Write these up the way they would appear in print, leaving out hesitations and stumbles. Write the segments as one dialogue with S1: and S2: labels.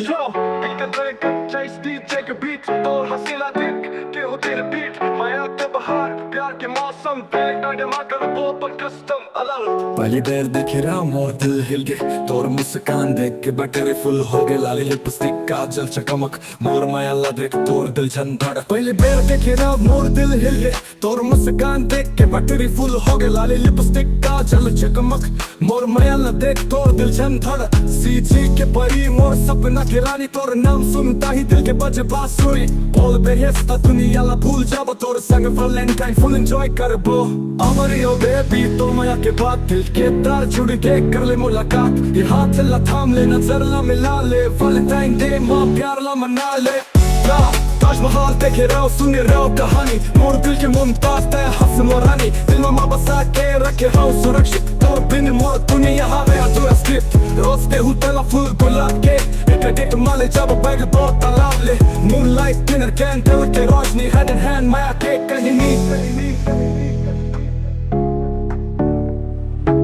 S1: Yo, beat the chase DJ के बीच और हसीना दिख के हो तेरे बीट माया के बहार प्यार के मौसम पे गाड़े मार वो पर कस्टम अलग
S2: पहली बार देख रहा हूँ दिल हिल गए तोर मुस्कान देख के बैटरी फुल हो गए लाली लिपस्टिक काजल चकमक मोर माया ला देख तोर दिल झन धड़क पहली बार देख रहा मोर दिल हिल गए तोर मुस्कान देख के बैटरी फुल हो गए लाली लिपस्टिक काजल चकमक मोर माया ला देख तोर दिल झन धड़क सीधी के परी मोर सपना के रानी तोर नाम सुनता ही दिल के बजे बांसुरी बोल बेहस्ता दुनिया ला भूल जाबो तोर संग वैलेंटाइन फुल एंजॉय करबो अमरी ओ बेबी तो माया के बाद दिल के तार जुड़ के कर ले मुलाकात ये हाथ ला थाम ले नजर ला मिला ले वैलेंटाइन डे माँ प्यार ला मना ले ताजमहल देखे रहो सुने रहो कहानी मोर दिल के मुमताज तय हसन और रानी दिल में माँ बसा के रखे हो सुरक्षित तोर बिन मोर दुनिया हवे अधूरा स्क्रिप्ट रोज दे हूँ तेला फूल गुलाब के एक डेट माले जब बैग बहुत तालाब ले मूनलाइट डिनर कैंडल के रोशनी हैंड इन हैंड माया के कहीं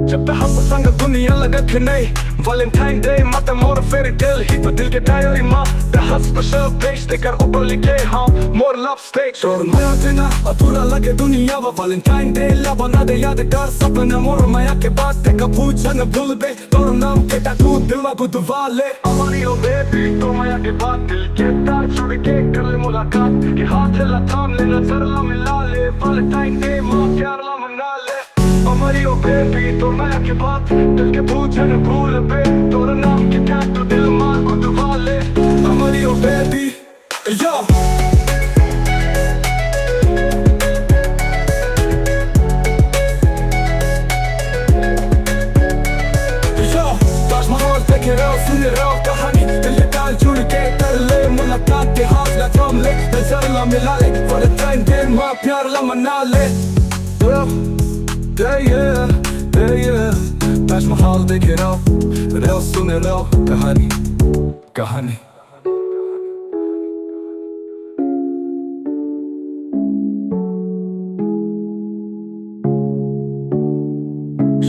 S2: जब तक हम संग दुनिया लगा के नहीं वैलेंटाइन डे माता मोर फेरी टेल ही तो दिल के डायरी माँ द हस्पिटल पेश देकर ऊपर लिखे हाँ मोर लव स्टेज और माया बिना अधूरा लगे दुनिया वो वैलेंटाइन डे ला बना दे यादगार सपना मोर माया के बाद देखा पूछा न भूल बे तोर नाम के टैटू दिल में बुदवा ले हमारी ओ बेबी तो माया के बाद दिल के तार जुड़ के कर ले मुलाकात के हाथ ला थाम ले नजर ला मिला ले वैलेंटाइन डे माँ प्यार ला मना ले हमारी ओ बेबी तो माया के बाद दिल के पूछे न भूल बे तोर नाम के टैटू दिल मार को दबा ले हमारी ओ बेबी यो ताजमहल देखे रहो सुने रहो कहानी दिल के तार जुड़ के कर ले मुलाकात के हाथ ला थाम ले नजर ला मिला ले वैलेंटाइन डे माँ प्यार ला मना ले ताजमहल देखे रहो सुने रहो कहानी कहानी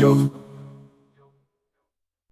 S2: Yo